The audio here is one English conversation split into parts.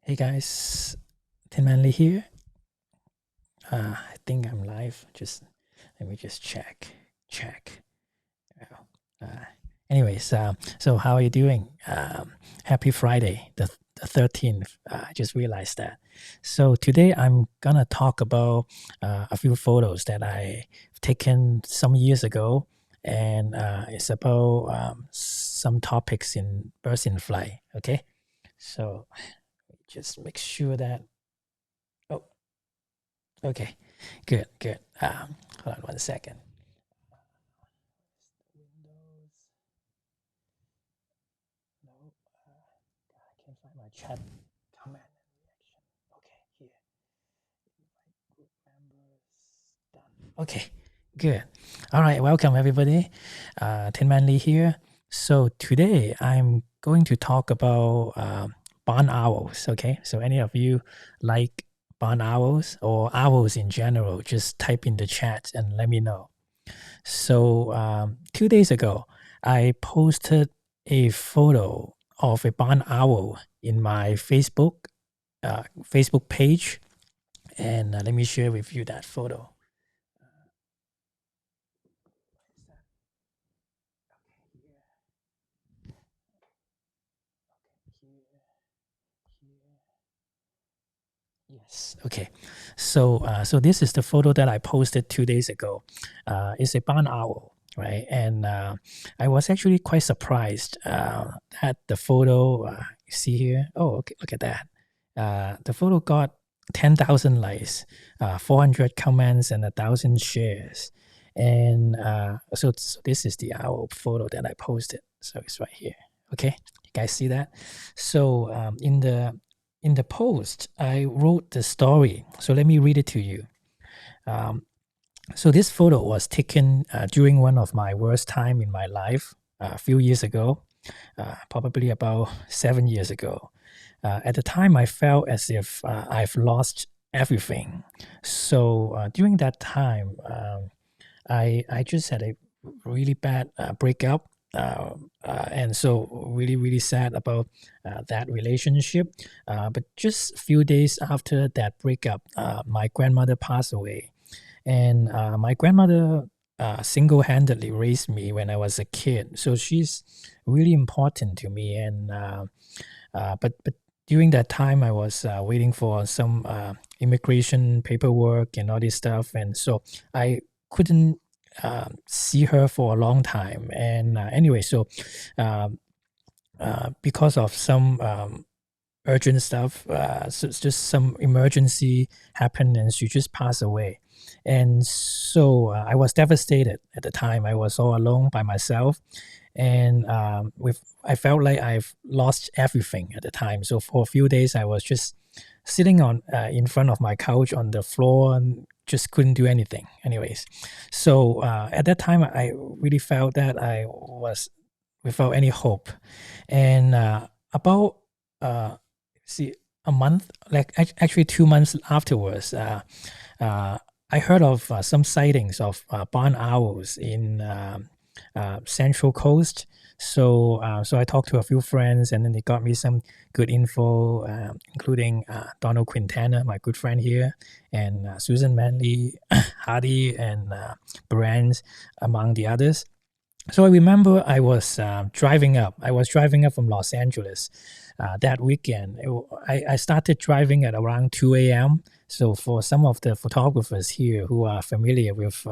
Hey guys, Tin Manley here. I think I'm live. Let me just check. Check. Well, Uh, so how are you doing? Happy Friday, the 13th. I just realized that. So today I'm gonna talk about a few photos that I taken some years ago, and it's about some topics in birds in flight. Okay, so just make sure that. Oh, okay, good, good. Hold on one second. Windows. No, I can't find my chat comment and reaction. Okay, here. Invite group members. Done. Okay, good. All right, welcome everybody. Tin Man Lee here. So today I'm going to talk about barn owls. Okay, so any of you like barn owls or owls in general, just type in the chat and let me know. So 2 days ago, I posted a photo of a barn owl in my Facebook page, and let me share with you that photo. Yes. Okay. So this is the photo that I posted 2 days ago. It's a barn owl, right? And I was actually quite surprised at the photo. You see here? Oh, okay. Look at that. The photo got 10,000 likes, 400 comments, and 1,000 shares. And so this is the owl photo that I posted. So it's right here. Okay, you guys see that? So in the post, I wrote the story. So let me read it to you. So this photo was taken during one of my worst time in my life a few years ago, probably about 7 years ago. At the time, I felt as if I've lost everything. So during that time, I just had a really bad breakup. And so really sad about that relationship. But just a few days after that breakup, my grandmother passed away. And my grandmother single-handedly raised me when I was a kid. So she's really important to me. And but during that time, I was waiting for some immigration paperwork and all this stuff. And so I couldn't see her for a long time. And anyway, so um, because of some urgent stuff, so it's just some emergency happened, and she just passed away. And so I was devastated at the time. I was all alone by myself, and I felt like I've lost everything at the time. So for a few days, I was just sitting on in front of my couch on the floor and just couldn't do anything. Anyways, so at that time, I really felt that I was without any hope, and about see a month, like actually 2 months afterwards, I heard of some sightings of barn owls in Central Coast. So I talked to a few friends, and then they got me some good info, including Donald Quintana, my good friend here, and Susan Manley, Hardy, and Brands, among the others. So I remember I was driving up. I was driving up from Los Angeles that weekend. I started driving at around 2 a.m. So for some of the photographers here who are familiar with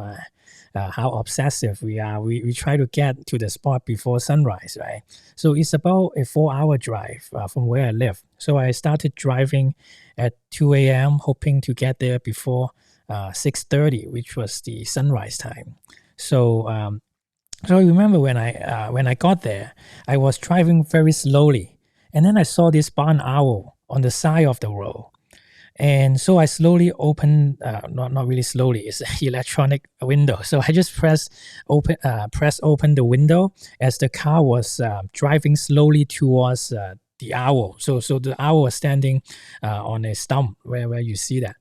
how obsessive we are, we try to get to the spot before sunrise, right? So it's about a 4-hour drive from where I live. So I started driving at 2 a.m., hoping to get there before 6:30, which was the sunrise time. So I remember when I got there, I was driving very slowly, and then I saw this barn owl on the side of the road. And so I slowly opened, not really slowly, it's an electronic window. So I just press open the window as the car was driving slowly towards the owl. So the owl was standing on a stump where you see that.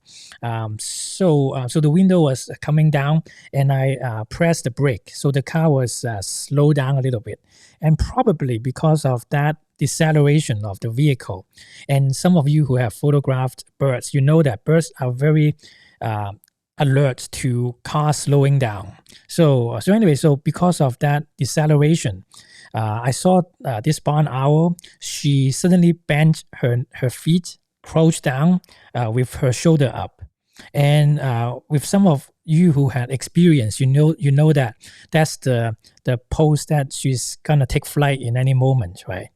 So the window was coming down, and I pressed the brake. So the car was slowed down a little bit, and probably because of that deceleration of the vehicle. And some of you who have photographed birds, you know that birds are very alert to cars slowing down. So anyway, so because of that deceleration, I saw this barn owl. She suddenly bent her feet, crouched down with her shoulder up. And with some of you who had experience, you know that that's the pose that she's gonna take flight in any moment, right?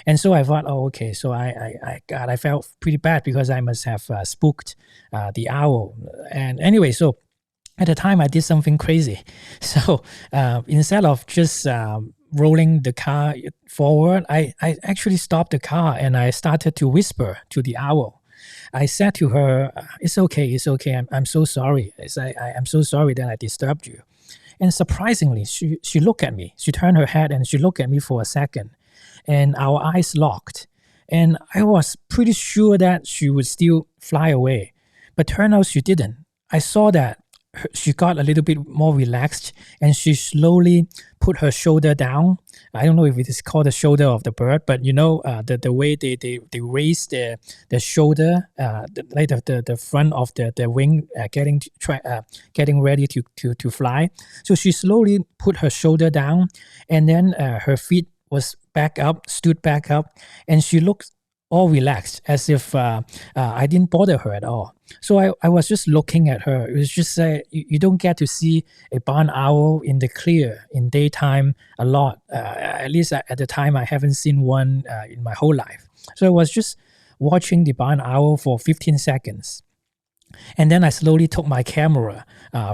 And so I thought, oh, okay. So I felt pretty bad because I must have spooked the owl. And anyway, so at the time I did something crazy. So instead of just rolling the car forward, I actually stopped the car and I started to whisper to the owl. I said to her, it's okay. I'm so sorry. I'm so sorry that I disturbed you. And surprisingly, she looked at me. She turned her head and she looked at me for a second. And our eyes locked. And I was pretty sure that she would still fly away. But turned out she didn't. I saw that she got a little bit more relaxed and she slowly put her shoulder down. I don't know if it is called the shoulder of the bird, but you know, the way they raise the shoulder, the front of the wing, getting ready to fly. So she slowly put her shoulder down, and then her feet stood back up, and she looked all relaxed, as if I didn't bother her at all. So I was just looking at her. It was just you don't get to see a barn owl in the clear in daytime a lot. At least at the time, I haven't seen one in my whole life. So I was just watching the barn owl for 15 seconds. And then I slowly took my camera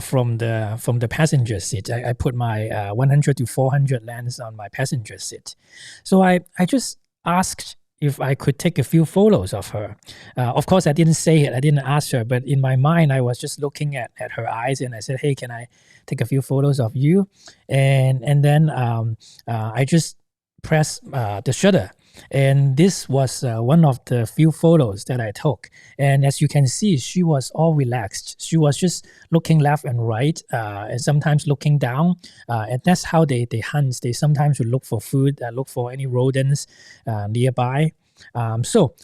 from the passenger seat. I put my 100 to 400 lens on my passenger seat. So I just asked if I could take a few photos of her. Of course, I didn't say it. I didn't ask her. But in my mind, I was just looking at her eyes and I said, hey, can I take a few photos of you? And then I just pressed the shutter. And this was one of the few photos that I took. And as you can see, she was all relaxed. She was just looking left and right, and sometimes looking down. And that's how they hunt. They sometimes would look for food, look for any rodents nearby. So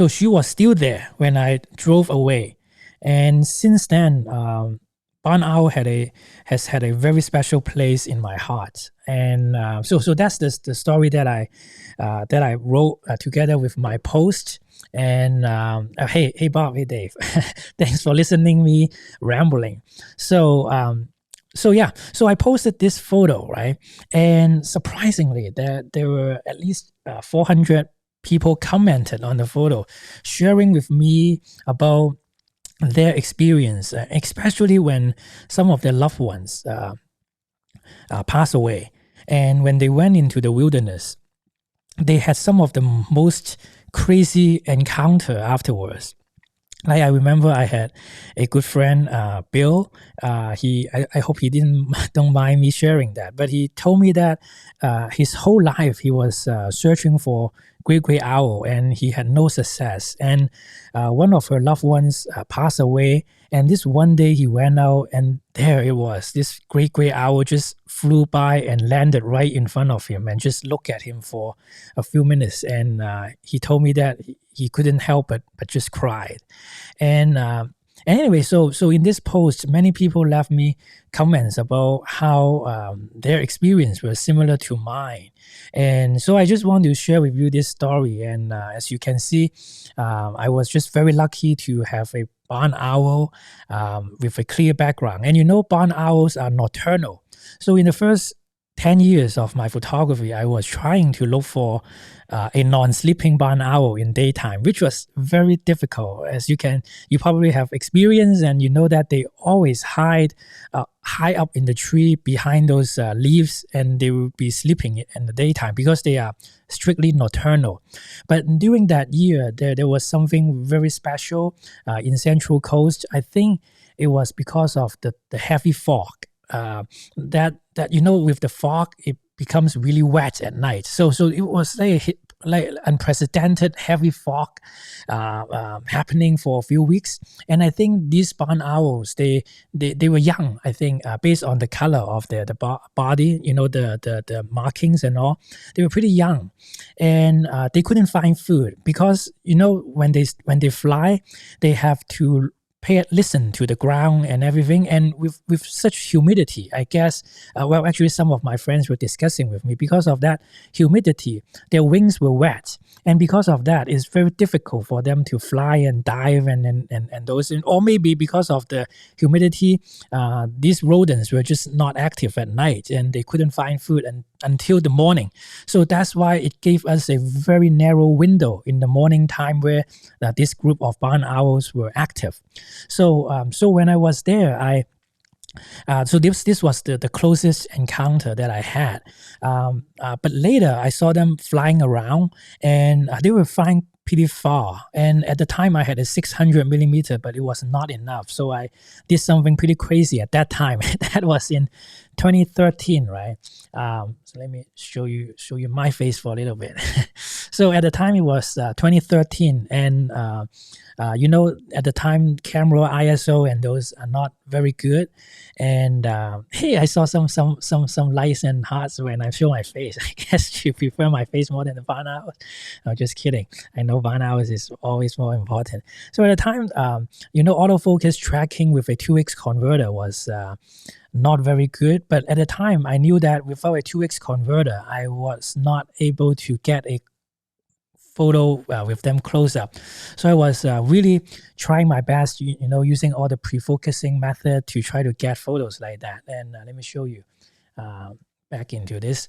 she was still there when I drove away. And since then, barn owl has had a very special place in my heart, and so that's the story that I wrote together with my post. And hey Bob, hey Dave, thanks for listening me rambling. So I posted this photo, right? And surprisingly, there were at least 400 people commented on the photo, sharing with me about their experience, especially when some of their loved ones pass away. And when they went into the wilderness, they had some of the most crazy encounter afterwards. I remember I had a good friend, Bill. I hope he don't mind me sharing that, but he told me that his whole life he was searching for great gray owl, and he had no success. And one of her loved ones passed away, and this one day he went out, and there it was. This great gray owl just flew by and landed right in front of him, and just looked at him for a few minutes. And he told me that he couldn't help but just cried. And anyway, so in this post, many people left me comments about how their experience was similar to mine. And so I just want to share with you this story. And as you can see, I was just very lucky to have a barn owl with a clear background. And you know, barn owls are nocturnal. So in the first 10 years of my photography, I was trying to look for a non-sleeping barn owl in daytime, which was very difficult. As you probably have experience, and you know that they always hide high up in the tree behind those leaves, and they will be sleeping in the daytime because they are strictly nocturnal. But during that year, there was something very special in Central Coast. I think it was because of the heavy fog. That you know, with the fog, it becomes really wet at night. So it was like like unprecedented heavy fog happening for a few weeks. And I think these barn owls, they were young, I think, based on the color of the body, the markings and all. They were pretty young, and they couldn't find food because when they fly, they have to listen to the ground and everything, and with such humidity, I guess, actually some of my friends were discussing with me, because of that humidity their wings were wet, and because of that it's very difficult for them to fly and dive and those, or maybe because of the humidity, these rodents were just not active at night and they couldn't find food until the morning. So that's why it gave us a very narrow window in the morning time where this group of barn owls were active. So when I was there, so this was the closest encounter that I had. But later I saw them flying around, and they were flying pretty far. And at the time I had a 600 millimeter, but it was not enough. So I did something pretty crazy at that time. That was in 2013, right? So let me show you my face for a little bit. So at the time it was 2013, and at the time camera ISO and those are not very good. And hey, I saw some likes and hearts when I show my face. I guess you prefer my face more than the barn owls. No, just kidding. I know barn owls is always more important. So at the time, autofocus tracking with a 2x converter was not very good. But at the time, I knew that without a 2x converter, I was not able to get a photo with them close up. So I was really trying my best, using all the pre-focusing method to try to get photos like that. And let me show you back into this.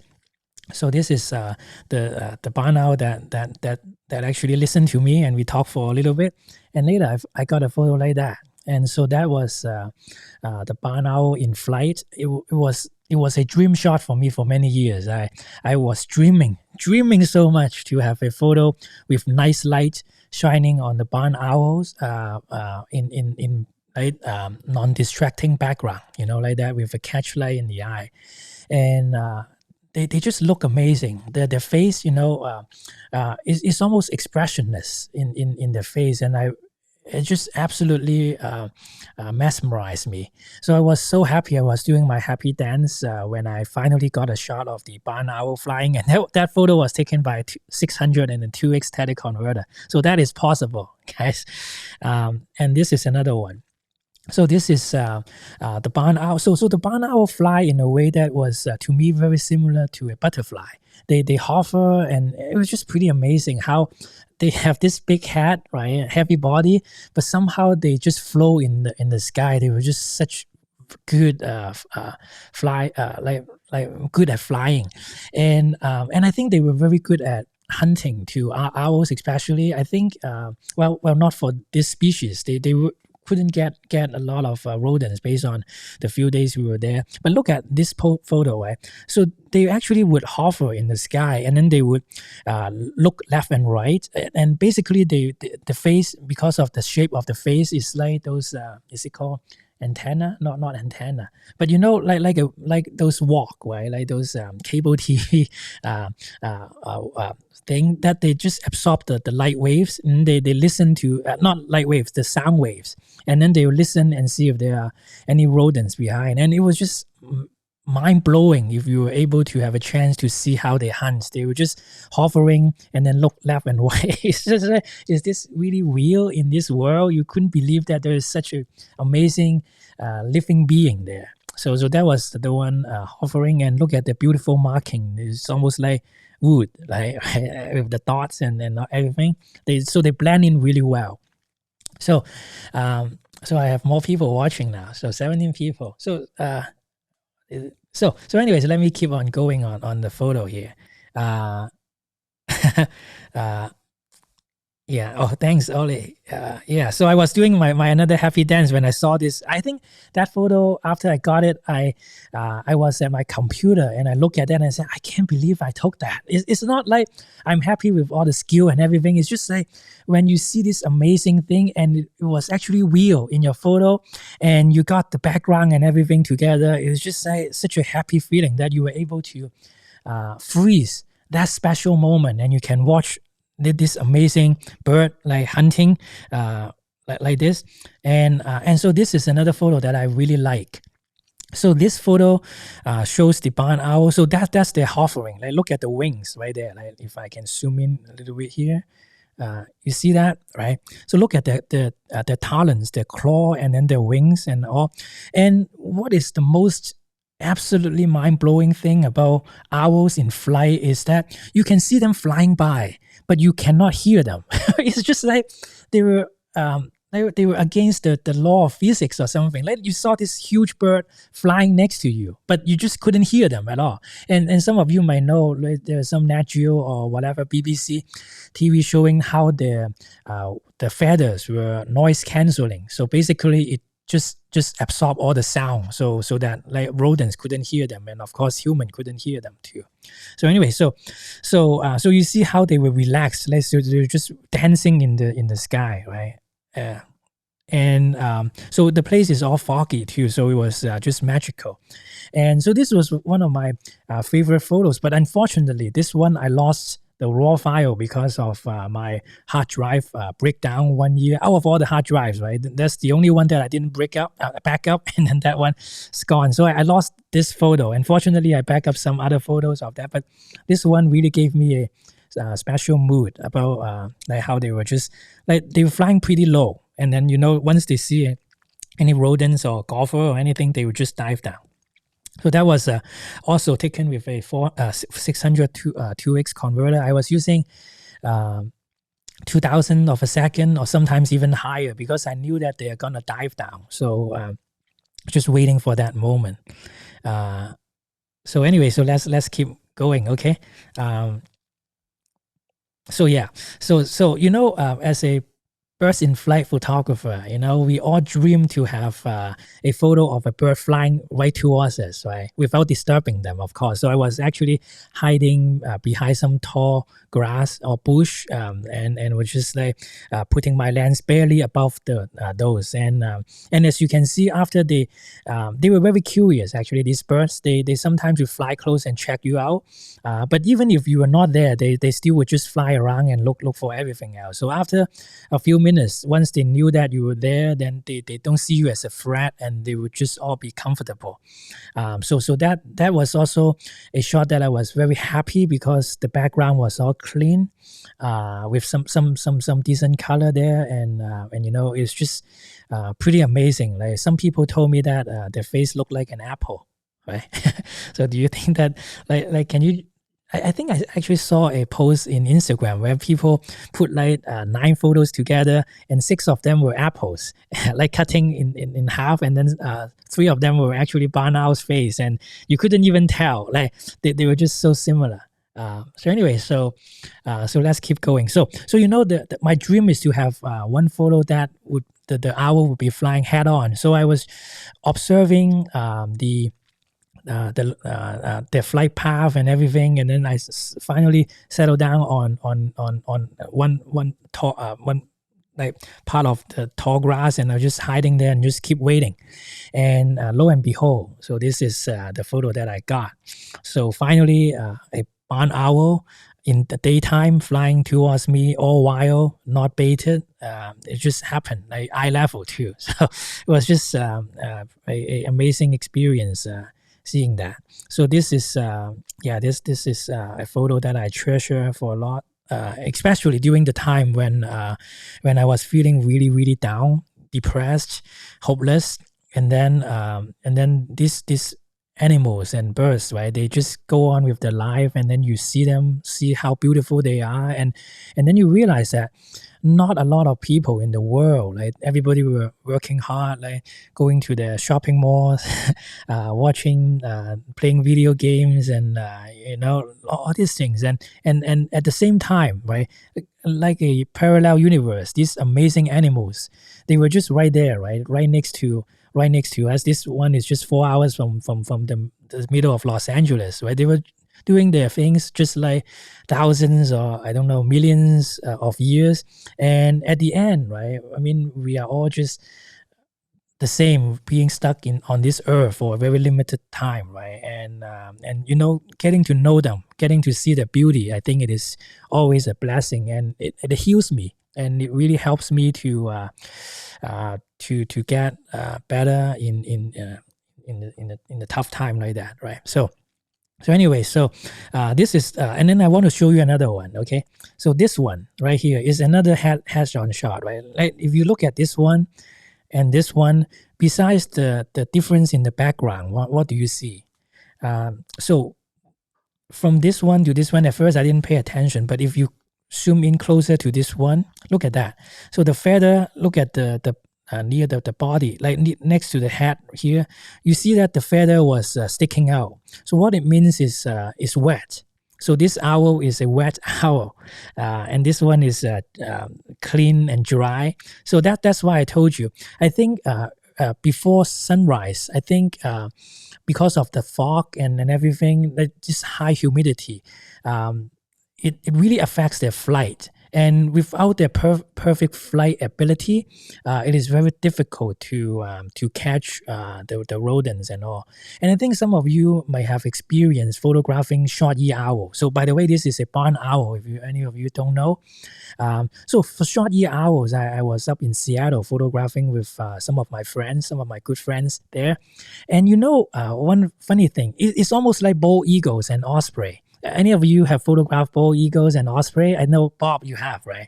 So this is the barn owl that actually listened to me, and we talked for a little bit. And later I got a photo like that. And so that was the barn owl in flight. It was a dream shot for me for many years. I was dreaming so much to have a photo with nice light shining on the barn owls in non-distracting background, like that, with a catch light in the eye. And they just look amazing. Their face, is almost expressionless in their face, and it just absolutely mesmerized me. So I was so happy. I was doing my happy dance when I finally got a shot of the barn owl flying, and that photo was taken by a 600 and a 2x teleconverter. So that is possible, guys. And this is another one. So this is the barn owl. So the barn owl fly in a way that was to me very similar to a butterfly. They hover, and it was just pretty amazing how they have this big head, right, heavy body, but somehow they just flow in the sky. They were just such good good at flying, and I think they were very good at hunting too. Owls especially, I think. Well, not for this species. They couldn't get a lot of rodents based on the few days we were there. But look at this photo, right? So they actually would hover in the sky, and then they would look left and right, and basically the face, because of the shape of the face, is like those is it called antenna? Not antenna, but like those walk, right? Like those cable TV thing that they just absorb the light waves, and they listen to not light waves, the sound waves, and then they will listen and see if there are any rodents behind. And it was just mind-blowing if you were able to have a chance to see how they hunt. They were just hovering and then look left and right. It's just like, is this really real in this world? You couldn't believe that there is such an amazing living being there. So that was the one hovering, and look at the beautiful marking. It's almost like wood, like with the dots and everything. They blend in really well. So I have more people watching now. So 17 people. So anyways, let me keep on going on the photo here. Yeah. Oh, thanks, Oli. Yeah. So I was doing my another happy dance when I saw this. I think that photo, after I got it, I was at my computer and I looked at that and I said, I can't believe I took that. It's not like I'm happy with all the skill and everything. It's just like when you see this amazing thing and it was actually real in your photo, and you got the background and everything together. It was just like such a happy feeling that you were able to freeze that special moment, and you can watch this amazing bird like hunting like this. And so this is another photo that I really like. So this photo shows the barn owl. So that's their hovering. Like, look at the wings right there. Like, if I can zoom in a little bit here, you see that, right? So look at the talons, their claw, and then their wings and all. And what is the most absolutely mind-blowing thing about owls in flight is that you can see them flying by, but you cannot hear them. It's just like they were against the law of physics or something. Like, you saw this huge bird flying next to you, but you just couldn't hear them at all. And some of you might know, like, there's some Nat Geo or whatever BBC TV showing how the feathers were noise canceling. So basically, it just absorb all the sound, so that like rodents couldn't hear them, and of course human couldn't hear them too. So anyway, so you see how they were relaxed, like, so they're just dancing in the sky, right? So the place is all foggy too, so it was just magical. And so this was one of my favorite photos, but unfortunately this one I lost the raw file because of my hard drive breakdown 1 year. Out of all the hard drives, right, that's the only one that I didn't back up, and then that one's gone. So I lost this photo. Unfortunately, I back up some other photos of that, but this one really gave me a special mood about like how they were just like they were flying pretty low, and then once they see any rodents or golfer or anything, they would just dive down. So that was also taken with a 600 2x converter. I was using 2000 of a second or sometimes even higher because I knew that they are gonna dive down. So just waiting for that moment. So anyway, so let's keep going, okay? So yeah, so as a birds in flight photographer, we all dream to have a photo of a bird flying right towards us, right, without disturbing them, of course. So I was actually hiding behind some tall grass or bush, and was just like putting my lens barely above those. And as you can see, after they were very curious. Actually, these birds, they sometimes will fly close and check you out. But even if you are not there, they still would just fly around and look for everything else. So after a few minutes, once they knew that you were there, then they don't see you as a threat, and they would just all be comfortable. So that was also a shot that I was very happy because the background was all clean, with some decent color there, and it's just pretty amazing. Like, some people told me that their face looked like an apple, right? So do you think that like can you? I think I actually saw a post in Instagram where people put like 9 photos together, and 6 of them were apples, like cutting in half, and then 3 of them were actually barn owl's face, and you couldn't even tell. Like, they were just so similar. So anyway, so let's keep going. So my dream is to have one photo that would the owl would be flying head on. So I was observing their flight path and everything, and then I finally settled down on one tall one like part of the tall grass, and I was just hiding there and just keep waiting. And lo and behold, so this is the photo that I got. So finally, a barn owl in the daytime flying towards me, all while not baited. It just happened like eye level too. So it was just a amazing experience. Seeing that. So this is this is a photo that I treasure for a lot, especially during the time when I was feeling really, really down, depressed, hopeless, and then these animals and birds, right, they just go on with their life, and then you see them, see how beautiful they are, and then you realize that not a lot of people in the world, like, everybody were working hard, like going to the shopping malls, watching, playing video games, and all these things, and at the same time, right, like a parallel universe, these amazing animals, they were just right there, right next to us. This one is just 4 hours from the middle of Los Angeles, right? They were doing their things just like thousands or I don't know millions of years, and at the end, right, I mean, we are all just the same being stuck on this earth for a very limited time, right? And getting to know them, getting to see the beauty, I think it is always a blessing, and it heals me, and it really helps me to get better in the tough time like that, right? So anyway, this is, and then I want to show you another one, okay? So this one right here is another head-on shot, right? Like if you look at this one and this one, besides the difference in the background, what do you see? So from this one to this one, at first I didn't pay attention, but if you zoom in closer to this one, look at that. So the feather, look at the near the body, like next to the head here, you see that the feather was sticking out. So what it means is wet. So this owl is a wet owl, and this one is clean and dry. So that's why I told you. I think before sunrise, I think because of the fog and everything, just high humidity, it really affects their flight. And without their perfect flight ability, it is very difficult to catch the rodents and all. And I think some of you might have experienced photographing short-eared owl. So by the way, this is a barn owl, if any of you don't know. So for short-eared owls, I was up in Seattle photographing with some of my friends, some of my good friends there. And one funny thing, it's almost like bald eagles and osprey. Any of you have photographed bald eagles and osprey? I know, Bob, you have, right?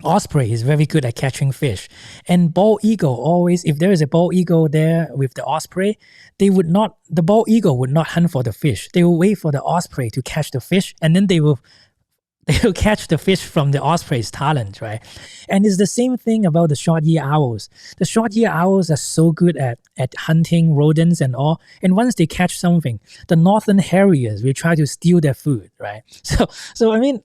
Osprey is very good at catching fish. And bald eagle always, if there is a bald eagle there with the osprey, the bald eagle would not hunt for the fish. They will wait for the osprey to catch the fish, and then they will catch the fish from the osprey's talent, right? And it's the same thing about the short-eared owls. The short-eared owls are so good at hunting rodents and all. And once they catch something, the northern harriers will try to steal their food, right? So I mean,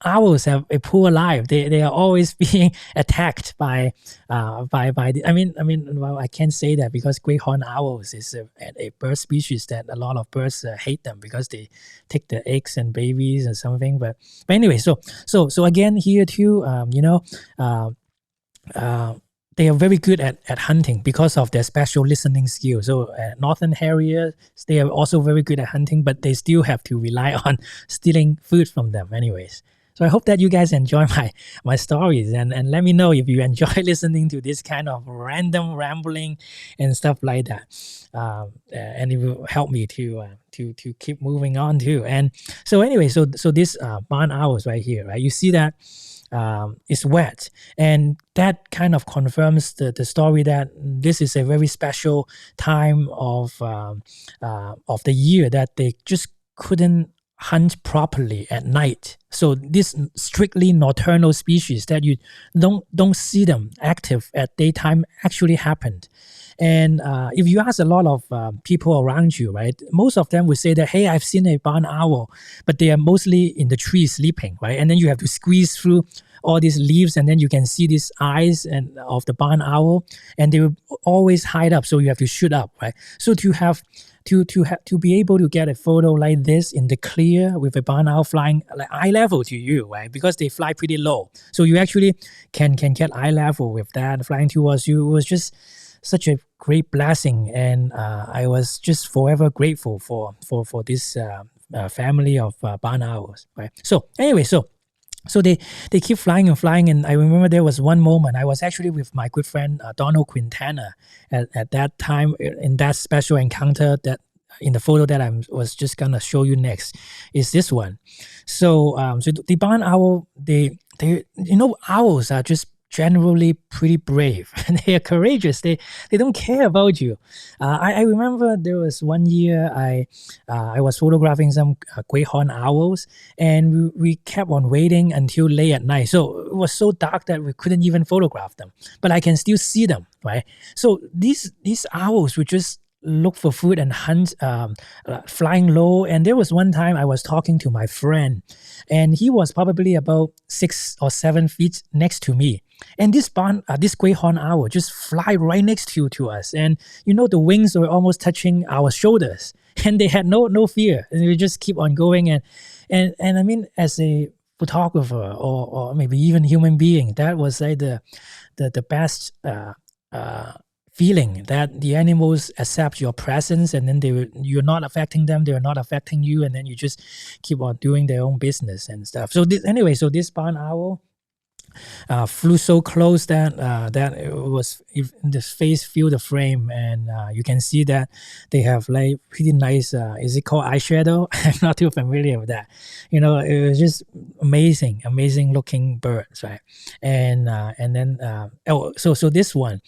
owls have a poor life. They are always being attacked by well, I can't say that because great horned owls is a bird species that a lot of birds hate them because they take the eggs and babies or something. But anyway, so again here too, they are very good at hunting because of their special listening skills. So northern harriers, they are also very good at hunting, but they still have to rely on stealing food from them anyways. So I hope that you guys enjoy my stories, and let me know if you enjoy listening to this kind of random rambling and stuff like that. And it will help me to keep moving on too. And so anyway, so this barn owls right here, right? You see that it's wet, and that kind of confirms the story that this is a very special time of the year that they just couldn't hunt properly at night. So this strictly nocturnal species that you don't see them active at daytime actually happened. And if you ask a lot of people around you, right, most of them would say that, hey, I've seen a barn owl, but they are mostly in the trees sleeping, right? And then you have to squeeze through all these leaves, and then you can see these eyes of the barn owl, and they will always hide up, so you have to shoot up, right? So to be able to get a photo like this in the clear with a barn owl flying like eye level to you, right? Because they fly pretty low, so you actually can get eye level with that flying towards you. It was just such a great blessing, and I was just forever grateful for this family of barn owls, right? So anyway, so they keep flying and flying, and I remember there was one moment I was actually with my good friend Donald Quintana at that time in that special encounter that in the photo that I was just gonna show you next is this one. So the barn owl, they owls are just generally pretty brave and they are courageous. They don't care about you. I remember there was one year I was photographing some great horned owls, and we kept on waiting until late at night. So it was so dark that we couldn't even photograph them, but I can still see them, right? So these owls would just look for food and hunt flying low. And there was one time I was talking to my friend, and he was probably about 6 or 7 feet next to me. And this great horned owl just fly right next to us. And the wings were almost touching our shoulders. And they had no fear. And we just keep on going. And I mean, as a photographer or maybe even human being, that was like the best feeling that the animals accept your presence, and then you're not affecting them, they're not affecting you, and then you just keep on doing their own business and stuff. So this barn owl flew so close that it was in the face field of frame, and you can see that they have like pretty nice. Is it called eyeshadow? I'm not too familiar with that. It was just amazing looking birds, right? And then so this one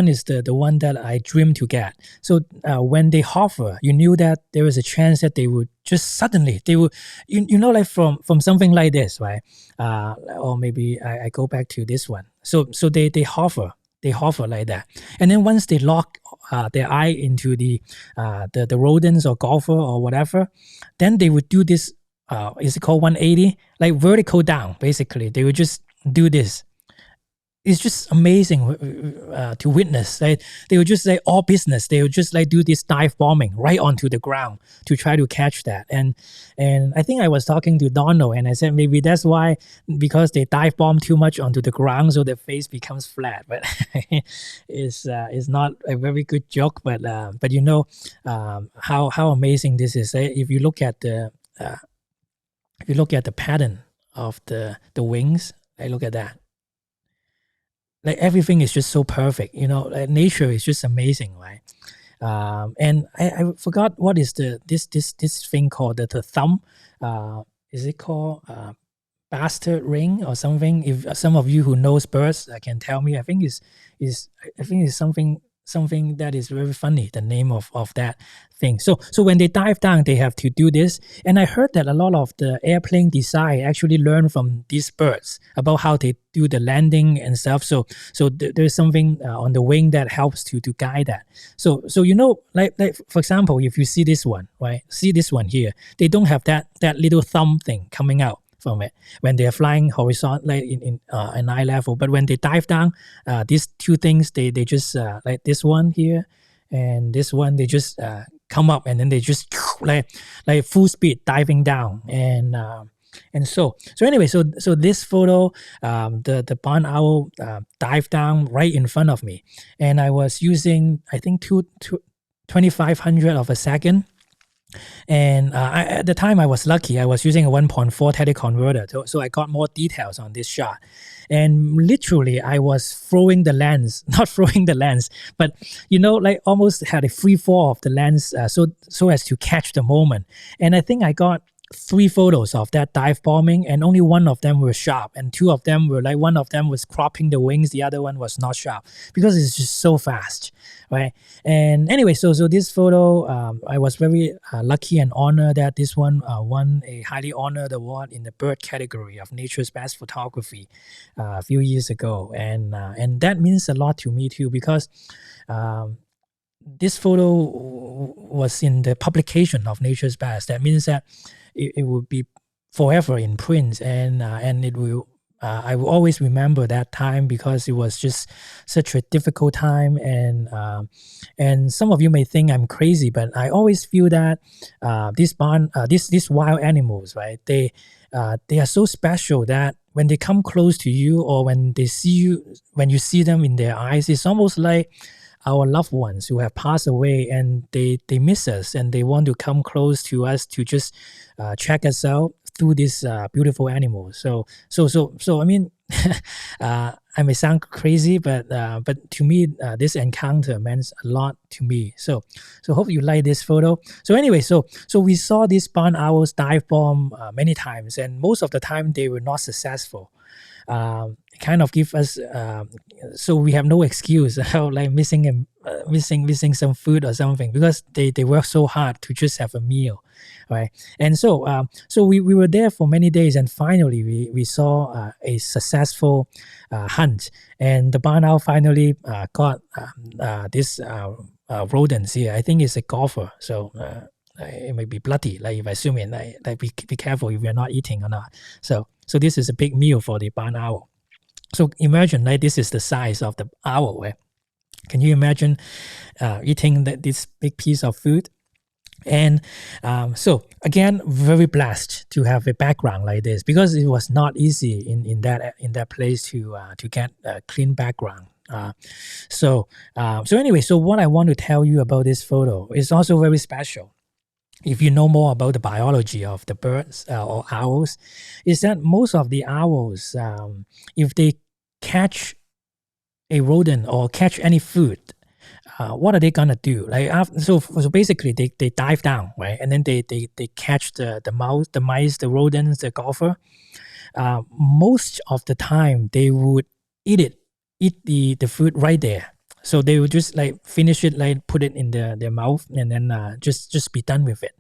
is the one that I dreamed to get. So when they hover, you knew that there was a chance that they would just suddenly they would like from something like this, right? Or maybe I go back to this one. So they hover like that, and then once they lock their eye into the rodents or golfer or whatever, then they would do this. Is it called 180? Like vertical down, basically. They would just do this. It's just amazing to witness. They would just say all business. They would just like do this dive bombing right onto the ground to try to catch that. And I think I was talking to Donald, and I said maybe that's why, because they dive bomb too much onto the ground, so their face becomes flat. But it's not a very good joke. But how amazing this is. If you look at the pattern of the wings, look at that. Like everything is just so perfect, like nature is just amazing, right? And I forgot what is this thing called, the thumb. Is it called bastard ring or something? If some of you who knows birds can tell me. I think it's something that is very funny, the name of that thing. So when they dive down, they have to do this. And I heard that a lot of the airplane design actually learn from these birds about how they do the landing and stuff. So there's something on the wing that helps to guide that. So like for example, if you see this one, right? See this one here, they don't have that little thumb thing coming out from it when they're flying horizontally in an eye level. But when they dive down, these two things, they just like this one here and this one, they just come up, and then they just like full speed diving down. And so anyway, so this photo, the barn owl dived down right in front of me, and I was using, I think, 2500 of a second. And at the time I was lucky. I was using a 1.4 teleconverter, so I got more details on this shot. And literally I was throwing the lens, not throwing the lens, but like almost had a free fall of the lens, so as to catch the moment. And I think I got 3 photos of that dive bombing, and only one of them were sharp, and 2 of them were like, one of them was cropping the wings, the other one was not sharp, because it's just so fast, right? And anyway, so this photo, I was very lucky and honored that this one won a highly honored award in the bird category of Nature's Best Photography a few years ago. And that means a lot to me too, because this photo was in the publication of Nature's Best. That means that it will be forever in print, and it will. I will always remember that time, because it was just such a difficult time, and some of you may think I'm crazy, but I always feel that these wild animals, right? They are so special that when they come close to you, or when they see you, when you see them in their eyes, it's almost like our loved ones who have passed away, and they miss us, and they want to come close to us to just check us out through these beautiful animals. So I mean, I may sound crazy, but to me, this encounter meant a lot to me. So hope you like this photo. So anyway, so we saw these barn owls dive bomb many times, and most of the time they were not successful. Kind of give us so we have no excuse like missing some food or something, because they work so hard to just have a meal, right? And so we were there for many days, and finally we saw a successful hunt, and the barn owl finally got this rodents here. I think it's a golfer, so it may be bloody, like if I zoom in, like be careful if you're not eating or not. So this is a big meal for the barn owl. So imagine, like, this is the size of the owl. Right? Can you imagine eating this big piece of food? And so again, very blessed to have a background like this, because it was not easy in that place to get a clean background. So anyway, so what I want to tell you about this photo is also very special. If you know more about the biology of the birds or owls, is that most of the owls, if they catch a rodent or catch any food, what are they gonna do? Like so basically they dive down, right, and then they catch the mouse, the mice, the rodents, the golfer. Most of the time they would eat the food right there. So they would just like finish it, like put it in their mouth, and then just be done with it.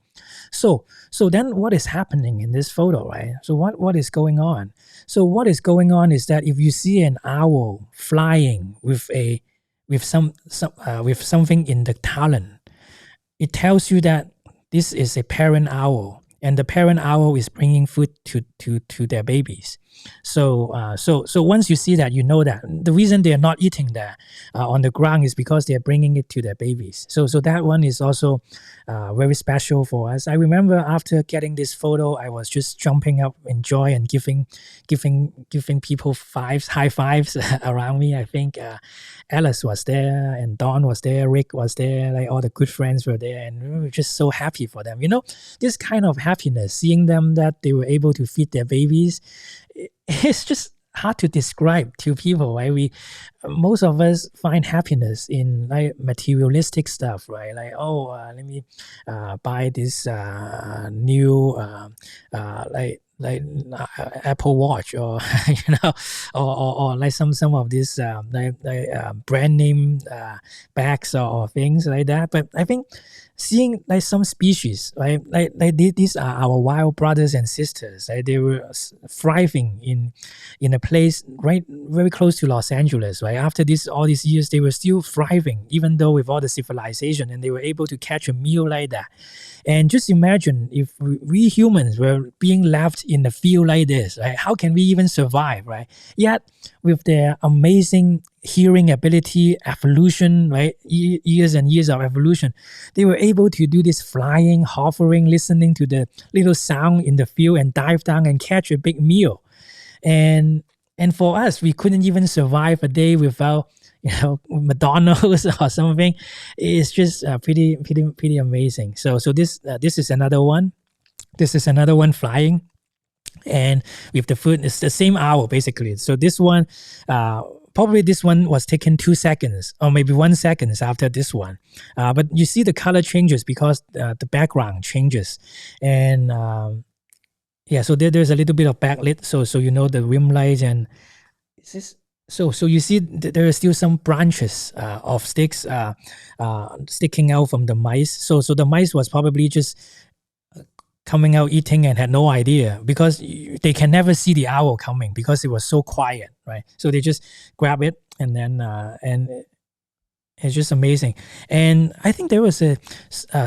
So then what is happening in this photo, right? So what is going on? So what is going on is that if you see an owl flying with with something in the talon, it tells you that this is a parent owl, and the parent owl is bringing food to their babies. So once you see that, you know that the reason they are not eating that on the ground is because they are bringing it to their babies. So that one is also very special for us. I remember after getting this photo, I was just jumping up in joy and giving people high fives around me. I think Alice was there, and Don was there, Rick was there, like all the good friends were there, and we were just so happy for them. This kind of happiness, seeing them that they were able to feed their babies, it's just hard to describe to people, right? Most of us find happiness in like materialistic stuff, right? Like, let me buy this new Apple Watch, or or like some of these brand name bags or things like that. But I think seeing like some species, right, like these are our wild brothers and sisters, right? They were thriving in a place right very close to Los Angeles, right? After all these years, they were still thriving, even though with all the civilization, and they were able to catch a meal like that. And just imagine if we humans were being left in a field like this, right? How can we even survive, right? Yet with their amazing hearing ability, evolution, right? Years and years of evolution, they were able to do this flying, hovering, listening to the little sound in the field, and dive down and catch a big meal. And for us, we couldn't even survive a day without McDonald's or something. It's just pretty amazing. So this is another one. This is another one flying, and with the food, it's the same owl basically. So this one, probably this one was taken 2 seconds or maybe 1 second after this one, but you see the color changes because the background changes, and yeah, so there's a little bit of backlit, so the rim light, and is this. So you see there are still some branches of sticks sticking out from the mice. So the mice was probably just coming out eating and had no idea, because they can never see the owl coming because it was so quiet, right? So they just grab it, and then and it's just amazing. And I think there was a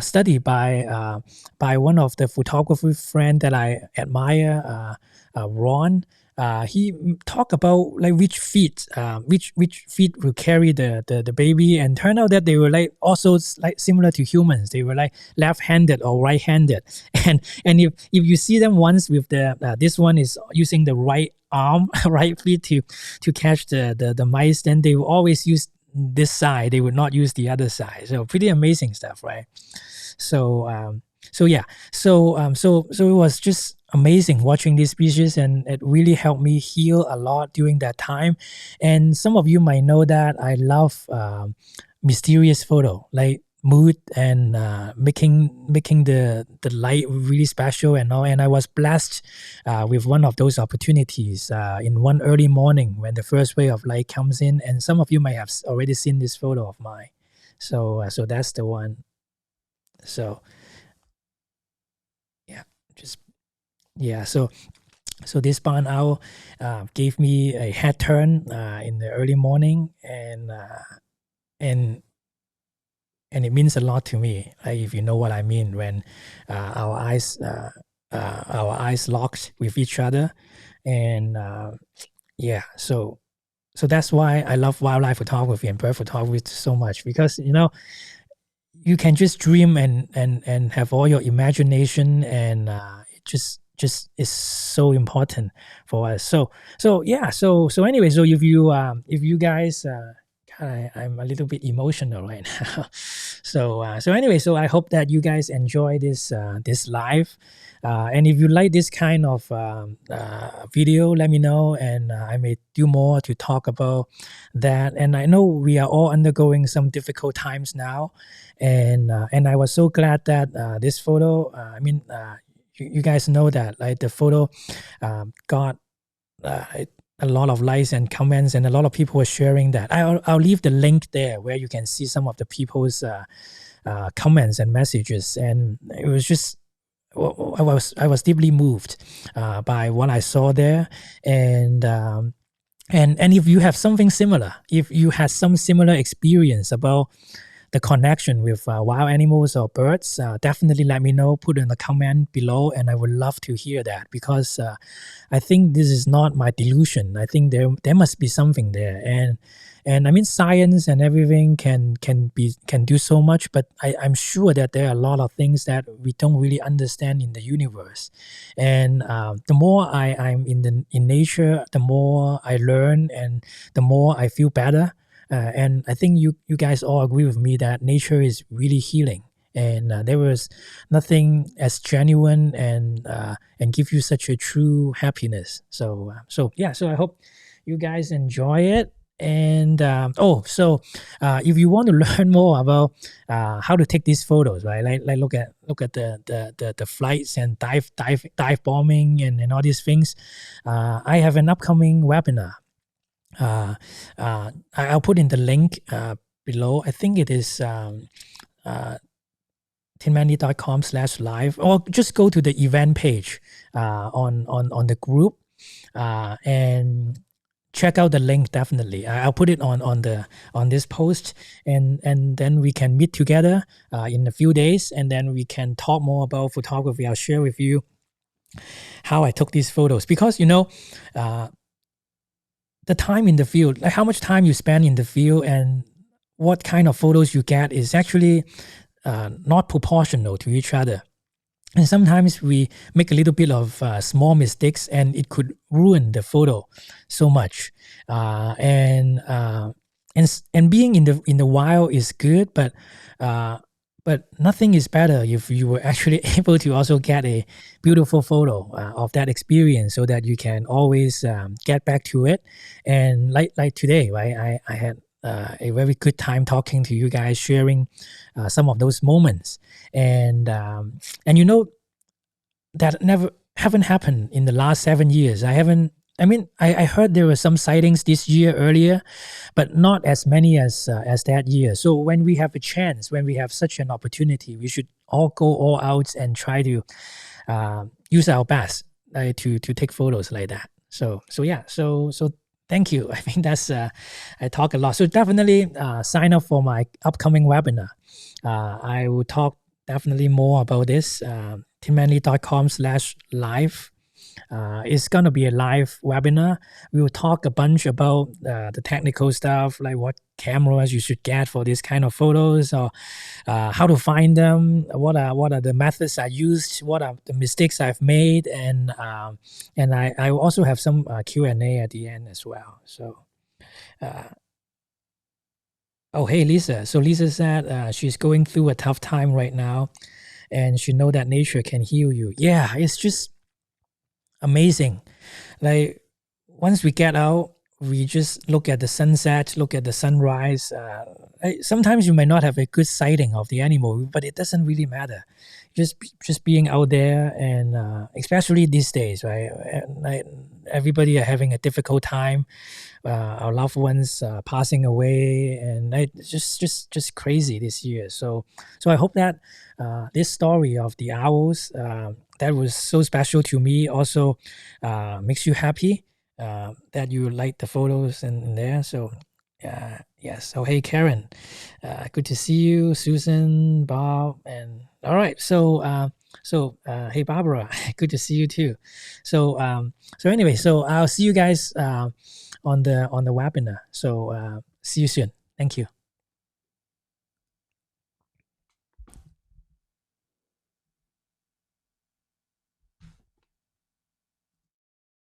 study by one of the photography friend that I admire, Ron. He talked about like which feet will carry the baby, and turned out that they were like also like similar to humans. They were like left-handed or right-handed, and if you see them once with the this one is using the right arm, right feet to catch the mice, then they will always use this side. They would not use the other side. So pretty amazing stuff, right? So yeah, so it was just amazing watching these species, and it really helped me heal a lot during that time. And some of you might know that I love mysterious photo, like mood, and making the light really special and all. And I was blessed with one of those opportunities in one early morning when the first ray of light comes in, and some of you might have already seen this photo of mine. So that's the one. So yeah, so this barn owl gave me a head turn in the early morning, and it means a lot to me. Like, if you know what I mean, when our eyes locked with each other, and yeah, so that's why I love wildlife photography and bird photography so much, because you can just dream and have all your imagination, and it just is so important for us. So yeah. So anyway, so if you guys I'm a little bit emotional right now. So anyway, so I hope that you guys enjoy this live. And if you like this kind of video, let me know, and I may do more to talk about that. And I know we are all undergoing some difficult times now, and I was so glad that this photo. You guys know that, like, the photo got a lot of likes and comments, and a lot of people were sharing that. I'll leave the link there where you can see some of the people's comments and messages, and it was just, I was deeply moved by what I saw there, and if you have something similar, if you had some similar experience about the connection with wild animals or birds, definitely let me know. Put in the comment below, and I would love to hear that, because I think this is not my delusion. I think there must be something there, and I mean, science and everything can do so much, but I'm sure that there are a lot of things that we don't really understand in the universe. And the more I'm in nature, the more I learn, and the more I feel better. And I think you guys all agree with me that nature is really healing, and there was nothing as genuine and give you such a true happiness. So yeah, so I hope you guys enjoy it. And if you want to learn more about how to take these photos, right? Like look at the flights and dive bombing and all these things. I have an upcoming webinar. I'll put in the link below. I think it is tinmandy.com/live, or just go to the event page on the group and check out the link. Definitely, I'll put it on this post, and then we can meet together in a few days, and then we can talk more about photography. I'll share with you how I took these photos, because the time in the field, like how much time you spend in the field and what kind of photos you get, is actually not proportional to each other. And sometimes we make a little bit of small mistakes, and it could ruin the photo so much. And being in the wild is good, but nothing is better if you were actually able to also get a beautiful photo of that experience, so that you can always get back to it. And like today, right? I had a very good time talking to you guys, sharing some of those moments, and that never haven't happened in the last 7 years. I heard there were some sightings this year earlier, but not as many as that year. So when we have a chance, when we have such an opportunity, we should all go all out and try to use our best to take photos like that. So yeah, so thank you. I think that's I talk a lot. So definitely sign up for my upcoming webinar. I will talk definitely more about this. tinmandy.com/live. It's going to be a live webinar. We will talk a bunch about the technical stuff, like what cameras you should get for this kind of photos, or how to find them, what are the methods I used, what are the mistakes I've made, and I will also have some Q&A at the end as well. So oh, hey, Lisa. So Lisa said she's going through a tough time right now, and she know that nature can heal you. Yeah, it's just amazing. Like, once we get out, we just look at the sunset, look at the sunrise. Sometimes you may not have a good sighting of the animal, but it doesn't really matter. Just being out there, and especially these days, right? Everybody are having a difficult time. Our loved ones passing away, and it's just crazy this year. So I hope that this story of the owls that was so special to me also makes you happy, that you like the photos in there. So yes. Oh, hey, Karen, good to see you. Susan, Bob, and all right. So hey, Barbara, good to see you too. So anyway, so I'll see you guys on the webinar. So see you soon. Thank you.